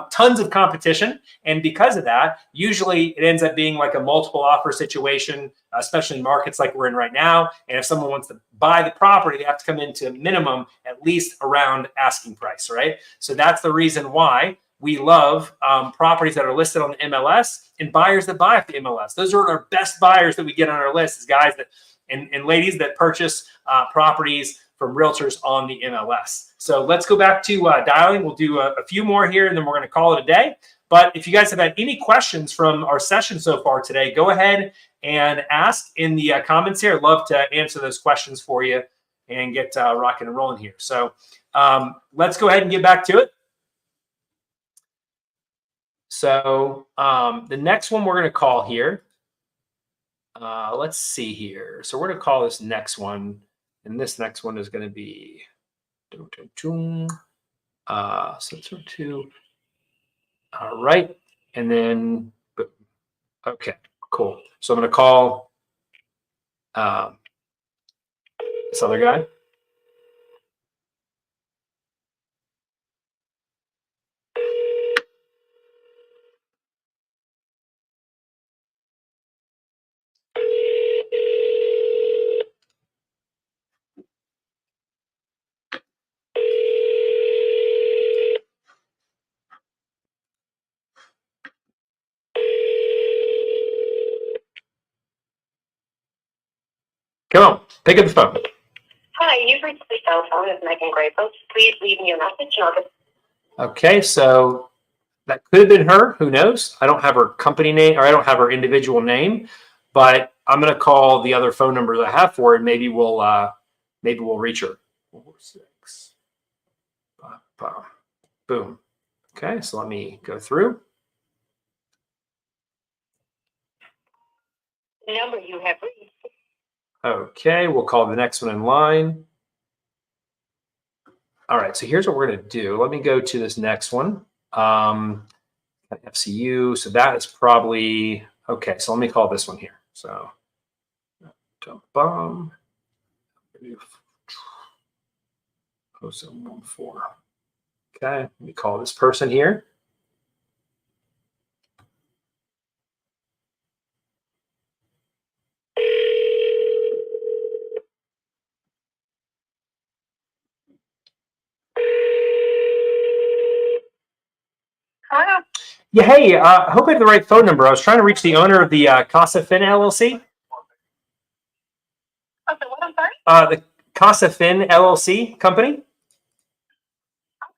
A: tons of competition. And because of that, usually it ends up being like a multiple offer situation, especially in markets like we're in right now. And if someone wants to buy the property, they have to come into minimum at least around asking price, right? So that's the reason why we love properties that are listed on the MLS and buyers that buy off the MLS. Those are our best buyers that we get on our list, is guys that and ladies that purchase properties from realtors on the MLS. So let's go back to dialing. We'll do a few more here and then we're going to call it a day. But if you guys have had any questions from our session so far today, go ahead and ask in the comments here. I'd love to answer those questions for you and get rocking and rolling here. So let's go ahead and get back to it. So the next one we're going to call here, let's see here. So we're going to call this next one. And this next one is going to be so 2. All right. And then, okay, cool. So I'm going to call this other guy. Come on, pick up the phone.
B: Hi, you've reached the telephone of Megan Graypost. Please leave me a message and I'll get.
A: Okay, so that could have been her. Who knows? I don't have her company name or I don't have her individual name, but I'm going to call the other phone number that I have for her and maybe we'll reach her. 4-6. Boom. Okay, so let me go through.
B: The number you have reached.
A: Okay, we'll call the next one in line. All right, so here's what we're going to do. Let me go to this next one. FCU, so that is probably, okay, so let me call this one here. So, bomb. 0714. Okay, let me call this person here.
B: Hi.
A: Yeah, hey, I hope I have the right phone number. I was trying to reach the owner of the Casa Fin LLC.
B: Okay, what? I'm sorry?
A: The Casa Fin LLC company.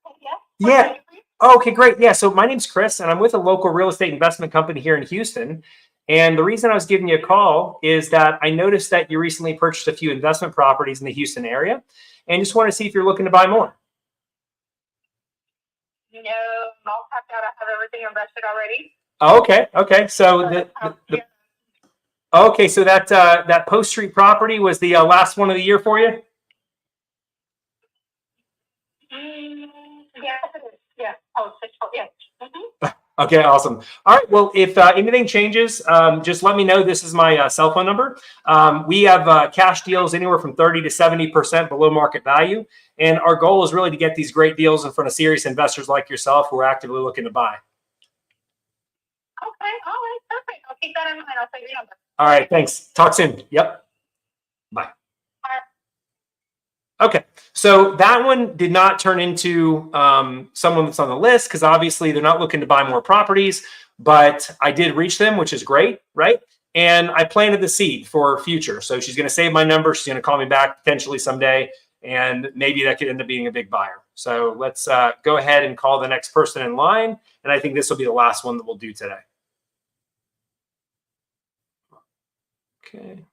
B: Okay, yeah.
A: Yeah. Oh, okay, great. Yeah, so my name's Chris, and I'm with a local real estate investment company here in Houston. And the reason I was giving you a call is that I noticed that you recently purchased a few investment properties in the Houston area, and just want to see if you're looking to buy more.
B: No, I'm all tapped out. I have everything invested already.
A: Oh, okay. Okay. So Okay, so that Post Street property was the last one of the year for you?
B: Yeah, yeah. Oh, 6, yeah.
A: Okay, awesome. All right. Well, if anything changes, just let me know. This is my cell phone number. We have cash deals anywhere from 30 to 70% below market value. And our goal is really to get these great deals in front of serious investors like yourself who are actively looking to buy.
B: Okay, all right, perfect. I'll keep that in mind. I'll save your number.
A: All right. Thanks. Talk soon. Yep. Bye. Okay, so that one did not turn into someone that's on the list because obviously they're not looking to buy more properties, but I did reach them, which is great, right? And I planted the seed for future. So she's going to save my number. She's going to call me back potentially someday, and maybe that could end up being a big buyer. So let's go ahead and call the next person in line. And I think this will be the last one that we'll do today. Okay.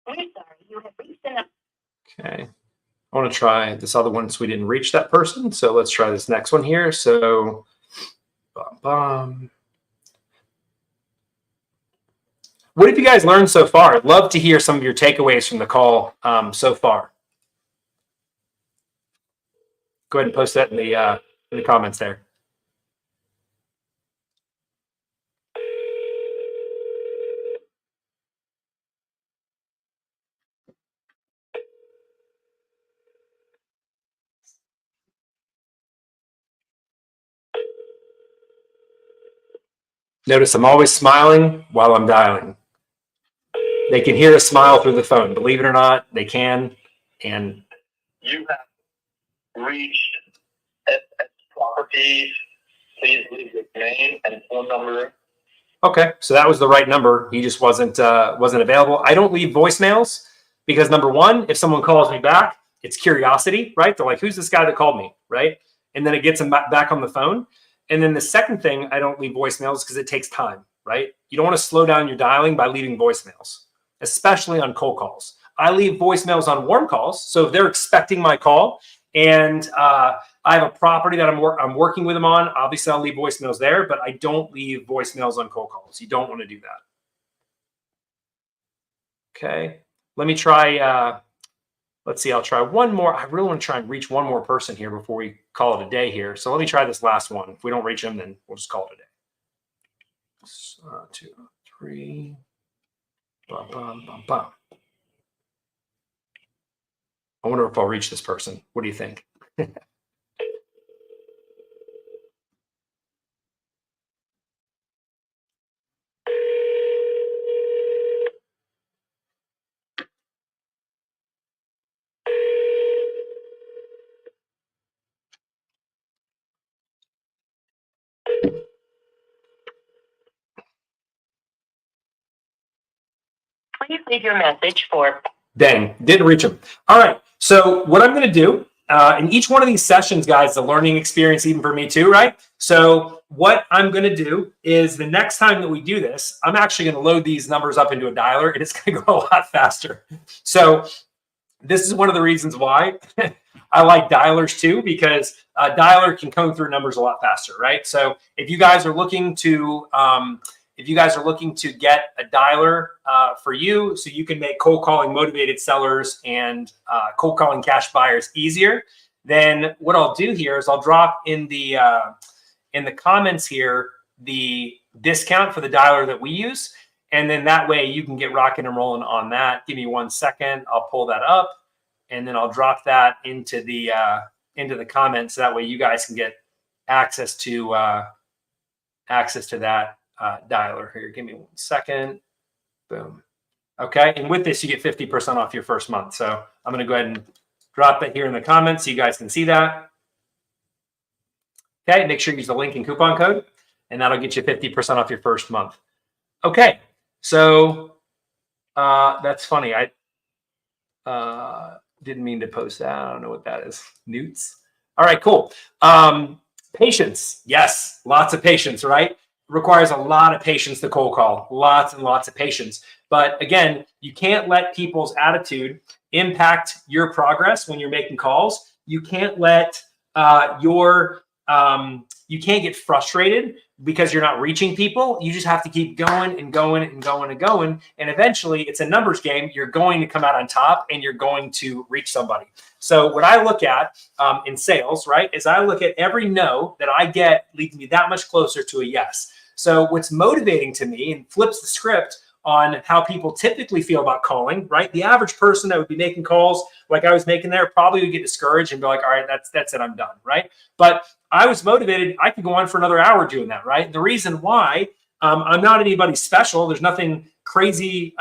B: We're sorry, you have reached an.
A: Okay. I want to try this other one so we didn't reach that person. So let's try this next one here. So, what have you guys learned so far? I'd love to hear some of your takeaways from the call so far. Go ahead and post that in the comments there. Notice I'm always smiling while I'm dialing. They can hear a smile through the phone. Believe it or not, they can. And
C: You have reached SS Properties. Please leave your name and phone number.
A: okay, so that was the right number. He just wasn't available. I don't leave voicemails because number one, if someone calls me back, it's curiosity, right? They're like, who's this guy that called me, right? And then it gets them back on the phone. And then the second thing, I don't leave voicemails because it takes time, right? You don't want to slow down your dialing by leaving voicemails, especially on cold calls. I leave voicemails on warm calls. So if they're expecting my call and I have a property that I'm working with them on, obviously I'll leave voicemails there, but I don't leave voicemails on cold calls. You don't want to do that. Okay, let me try. Let's see, I'll try one more. I really want to try and reach one more person here before we call it a day here. So let me try this last one. If we don't reach them, then we'll just call it a day. 2, 3. Bum, bum, bum, bum. I wonder if I'll reach this person. What do you think?
B: Please leave your message for.
A: Dang, didn't reach him. All right. So what I'm going to do in each one of these sessions, guys, the learning experience, even for me too, right? So what I'm going to do is the next time that we do this, I'm actually going to load these numbers up into a dialer and it's going to go a lot faster. So this is one of the reasons why I like dialers too, because a dialer can come through numbers a lot faster, right? So if you guys are looking to get a dialer for you so you can make cold calling motivated sellers and cold calling cash buyers easier, then what I'll do here is I'll drop in the comments here the discount for the dialer that we use. And then that way you can get rocking and rolling on that. Give me 1 second. I'll pull that up and then I'll drop that into the comments. So that way you guys can get access to that dialer here. Give me 1 second. Boom. Okay. And with this, you get 50% off your first month. So I'm going to go ahead and drop it here in the comments so you guys can see that. Okay. Make sure you use the link and coupon code, and that'll get you 50% off your first month. Okay. So that's funny. I didn't mean to post that. I don't know what that is. Newts. All right, cool. Patience. Yes, lots of patience, right? It requires a lot of patience to cold call, lots and lots of patience. But again, you can't let people's attitude impact your progress when you're making calls. You can't let you can't get frustrated because you're not reaching people. You just have to keep going and going and going and going. And eventually it's a numbers game. You're going to come out on top and you're going to reach somebody. So what I look at in sales, right, is I look at every no that I get leads me that much closer to a yes. So what's motivating to me and flips the script on how people typically feel about calling, right? The average person that would be making calls like I was making there probably would get discouraged and be like, all right, that's it, I'm done, right? But I was motivated. I could go on for another hour doing that, right? The reason why I'm not anybody special. There's nothing crazy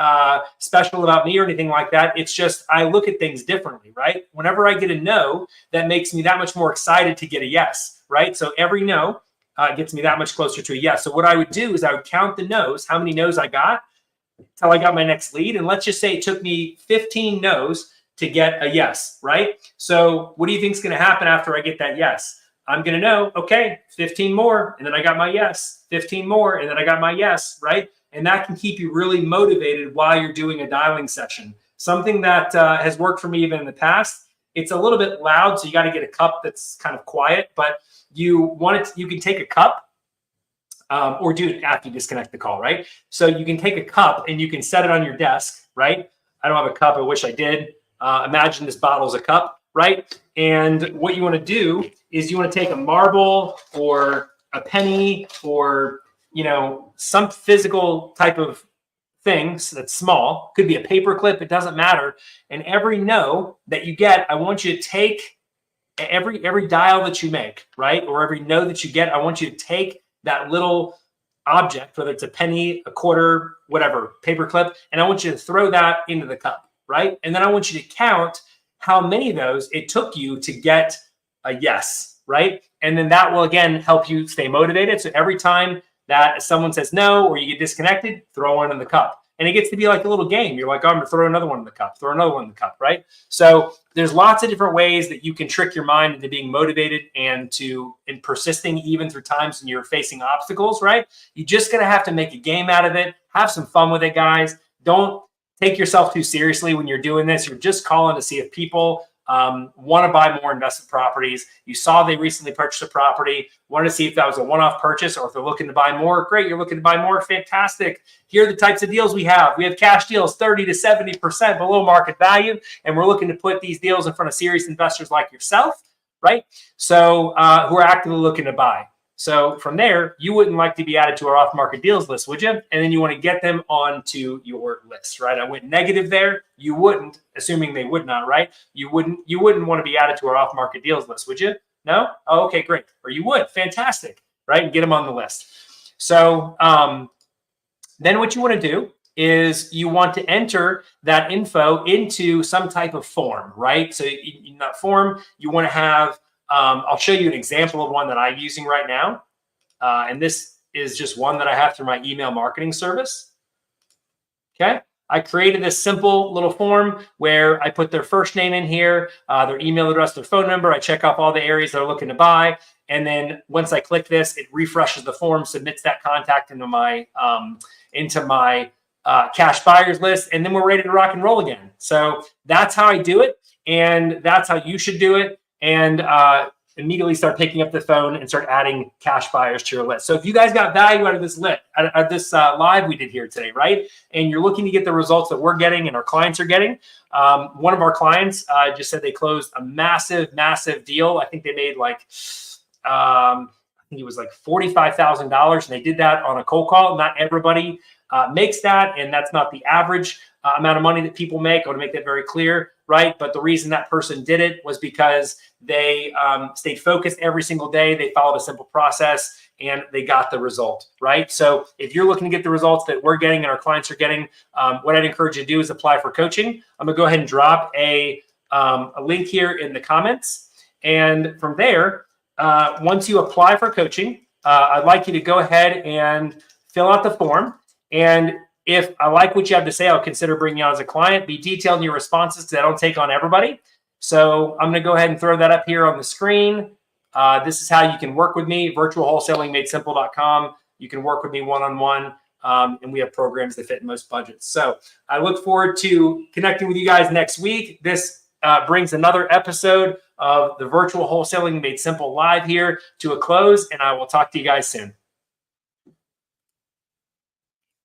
A: special about me or anything like that. It's just I look at things differently, right? Whenever I get a no, that makes me that much more excited to get a yes, right? So every no gets me that much closer to a yes. So what I would do is I would count the no's, how many no's I got, until I got my next lead. And let's just say it took me 15 no's to get a yes, right? So what do you think is going to happen after I get that yes? I'm going to know, okay, 15 more, and then I got my yes, 15 more, and then I got my yes, right? And that can keep you really motivated while you're doing a dialing session. Something that has worked for me even in the past, it's a little bit loud, so you got to get a cup that's kind of quiet, but you can take a cup, or do it after you disconnect the call, right? So you can take a cup and you can set it on your desk, right? I don't have a cup. I wish I did. Imagine this bottle is a cup, right? And what you want to do is you want to take a marble or a penny or, some physical type of thing that's small. Could be a paper clip. It doesn't matter. And every no that you get, I want you to take every dial that you make, right? Or every no that you get, I want you to take that little object, whether it's a penny, a quarter, whatever, paper clip, and I want you to throw that into the cup, right? And then I want you to count how many of those it took you to get a yes, right? And then that will, again, help you stay motivated. So every time that someone says no or you get disconnected, throw one in the cup. And it gets to be like a little game. You're like, oh, I'm going to throw another one in the cup, throw another one in the cup, right? So there's lots of different ways that you can trick your mind into being motivated and persisting even through times when you're facing obstacles, right? You're just going to have to make a game out of it. Have some fun with it, guys. Don't take yourself too seriously when you're doing this. You're just calling to see if people want to buy more investment properties. You saw they recently purchased a property, wanted to see if that was a one-off purchase or if they're looking to buy more. Great, you're looking to buy more. Fantastic. Here are the types of deals we have. We have cash deals 30 to 70% below market value, and we're looking to put these deals in front of serious investors like yourself, right? So who are actively looking to buy. So from there, you wouldn't like to be added to our off-market deals list, would you? And then you want to get them onto your list, right? I went negative there. You wouldn't, assuming they would not, right? You wouldn't want to be added to our off-market deals list, would you? No? Oh, okay, great. Or you would. Fantastic, right? And get them on the list. So then what you want to do is you want to enter that info into some type of form, right? So in that form, you want to have I'll show you an example of one that I'm using right now. And this is just one that I have through my email marketing service. Okay. I created this simple little form where I put their first name in here, their email address, their phone number. I check off all the areas they're looking to buy. And then once I click this, it refreshes the form, submits that contact into my cash buyers list. And then we're ready to rock and roll again. So that's how I do it. And that's how you should do it. And immediately start picking up the phone and start adding cash buyers to your list. So if you guys got value out of this live we did here today, right? And you're looking to get the results that we're getting and our clients are getting. One of our clients just said they closed a massive deal. I think they made I think it was like $45,000, and they did that on a cold call. Not everybody makes that, and that's not the average amount of money that people make. I want to make that very clear, right? But the reason that person did it was because they stayed focused every single day. They followed a simple process and they got the result, right? So if you're looking to get the results that we're getting and our clients are getting, what I'd encourage you to do is apply for coaching. I'm gonna go ahead and drop a link here in the comments. And from there, once you apply for coaching, I'd like you to go ahead and fill out the form. And if I like what you have to say, I'll consider bringing you on as a client. Be detailed in your responses because I don't take on everybody. So I'm going to go ahead and throw that up here on the screen. This is how you can work with me, virtualwholesalingmadesimple.com. You can work with me one-on-one, and we have programs that fit most budgets. So I look forward to connecting with you guys next week. This brings another episode of the Virtual Wholesaling Made Simple Live here to a close, and I will talk to you guys soon.